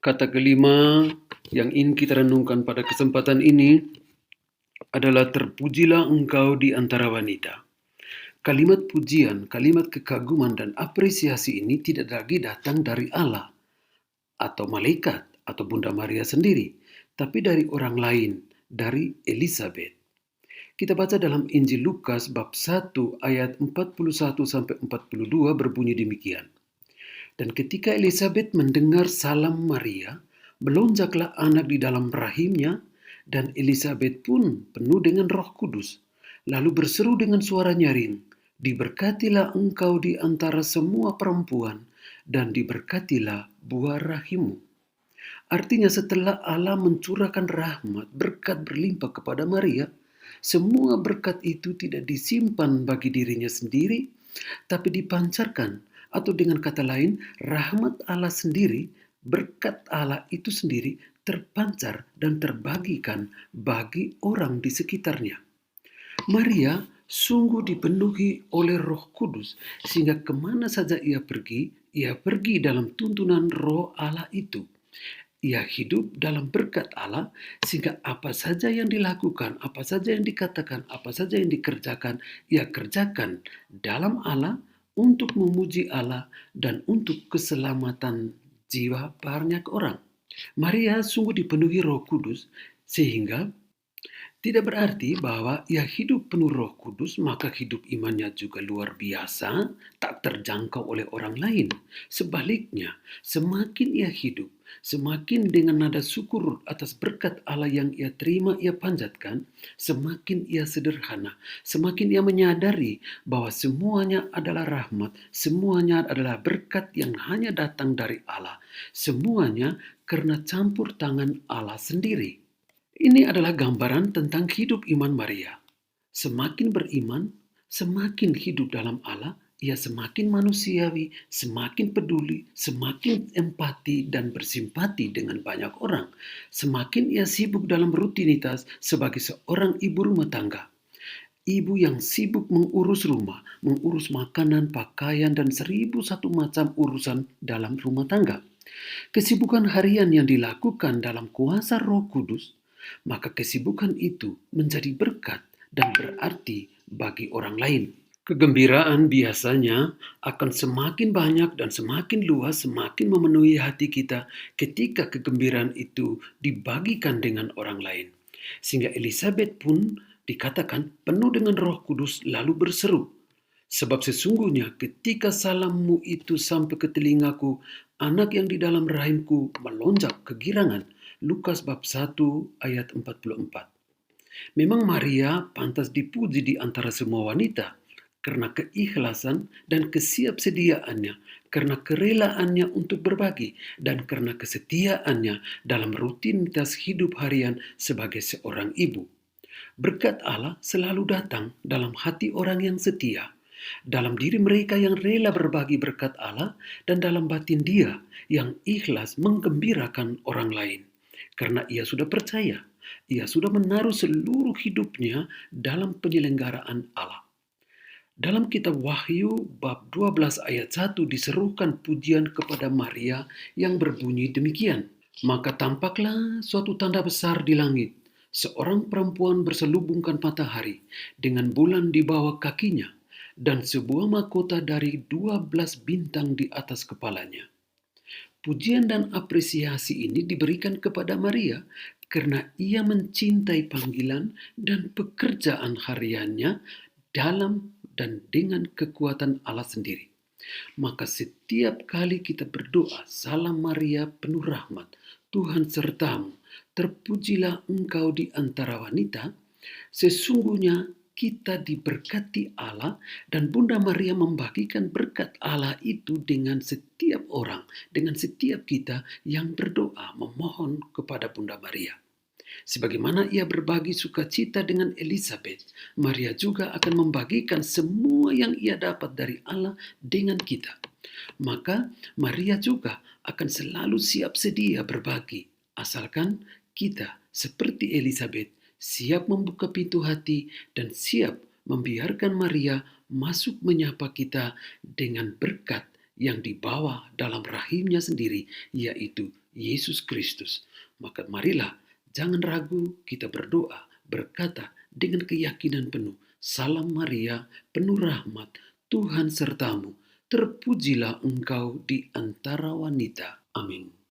Kata kelima yang ingin kita renungkan pada kesempatan ini adalah terpujilah engkau di antara wanita. Kalimat pujian, kalimat kekaguman dan apresiasi ini tidak lagi datang dari Allah atau malaikat atau Bunda Maria sendiri, tapi dari orang lain, dari Elizabeth. Kita baca dalam Injil Lukas bab 1 ayat 41 sampai 42 berbunyi demikian. Dan ketika Elizabeth mendengar salam Maria, melonjaklah anak di dalam rahimnya, dan Elizabeth pun penuh dengan Roh Kudus, lalu berseru dengan suara nyaring, "Diberkatilah engkau di antara semua perempuan, dan diberkatilah buah rahimmu." Artinya setelah Allah mencurahkan rahmat, berkat berlimpah kepada Maria, semua berkat itu tidak disimpan bagi dirinya sendiri, tapi dipancarkan, atau dengan kata lain, rahmat Allah sendiri, berkat Allah itu sendiri terpancar dan terbagikan bagi orang di sekitarnya. Maria sungguh dipenuhi oleh Roh Kudus, sehingga kemana saja ia pergi dalam tuntunan Roh Allah itu. Ia hidup dalam berkat Allah, sehingga apa saja yang dilakukan, apa saja yang dikatakan, apa saja yang dikerjakan, ia kerjakan dalam Allah untuk memuji Allah dan untuk keselamatan jiwa banyak orang. Maria sungguh dipenuhi Roh Kudus, sehingga tidak berarti bahwa ia hidup penuh Roh Kudus, maka hidup imannya juga luar biasa, tak terjangkau oleh orang lain. Sebaliknya, semakin ia hidup, semakin dengan nada syukur atas berkat Allah yang ia terima, ia panjatkan, semakin ia sederhana, semakin ia menyadari bahwa semuanya adalah rahmat, semuanya adalah berkat yang hanya datang dari Allah, semuanya karena campur tangan Allah sendiri. Ini adalah gambaran tentang hidup iman Maria. Semakin beriman, semakin hidup dalam Allah, ia semakin manusiawi, semakin peduli, semakin empati dan bersimpati dengan banyak orang. Semakin ia sibuk dalam rutinitas sebagai seorang ibu rumah tangga. Ibu yang sibuk mengurus rumah, mengurus makanan, pakaian, dan 1001 macam urusan dalam rumah tangga. Kesibukan harian yang dilakukan dalam kuasa Roh Kudus, maka kesibukan itu menjadi berkat dan berarti bagi orang lain. Kegembiraan biasanya akan semakin banyak dan semakin luas, semakin memenuhi hati kita ketika kegembiraan itu dibagikan dengan orang lain. Sehingga Elizabeth pun dikatakan penuh dengan Roh Kudus lalu berseru, "Sebab sesungguhnya ketika salammu itu sampai ke telingaku, anak yang di dalam rahimku melonjak kegirangan." Lukas bab 1 ayat 44. Memang Maria pantas dipuji di antara semua wanita karena keikhlasan dan kesiapsediaannya, karena kerelaannya untuk berbagi, dan karena kesetiaannya dalam rutinitas hidup harian sebagai seorang ibu. Berkat Allah selalu datang dalam hati orang yang setia, dalam diri mereka yang rela berbagi berkat Allah, dan dalam batin dia yang ikhlas menggembirakan orang lain. Karena ia sudah percaya, ia sudah menaruh seluruh hidupnya dalam penyelenggaraan Allah. Dalam kitab Wahyu bab 12 ayat 1 diserukan pujian kepada Maria yang berbunyi demikian. Maka tampaklah suatu tanda besar di langit, seorang perempuan berselubungkan matahari dengan bulan di bawah kakinya, dan sebuah mahkota dari 12 bintang di atas kepalanya. Pujian dan apresiasi ini diberikan kepada Maria karena ia mencintai panggilan dan pekerjaan hariannya dalam dan dengan kekuatan Allah sendiri. Maka setiap kali kita berdoa, "Salam Maria penuh rahmat, Tuhan sertamu, terpujilah engkau di antara wanita," sesungguhnya kita diberkati Allah, dan Bunda Maria membagikan berkat Allah itu dengan setiap orang, dengan setiap kita yang berdoa memohon kepada Bunda Maria. Sebagaimana ia berbagi sukacita dengan Elizabeth, Maria juga akan membagikan semua yang ia dapat dari Allah dengan kita. Maka Maria juga akan selalu siap sedia berbagi, asalkan kita seperti Elizabeth siap membuka pintu hati dan siap membiarkan Maria masuk menyapa kita dengan berkat yang dibawa dalam rahimnya sendiri, yaitu Yesus Kristus. Maka marilah jangan ragu, kita berdoa, berkata dengan keyakinan penuh, Salam Maria, penuh rahmat, Tuhan sertamu, terpujilah engkau di antara wanita. Amin.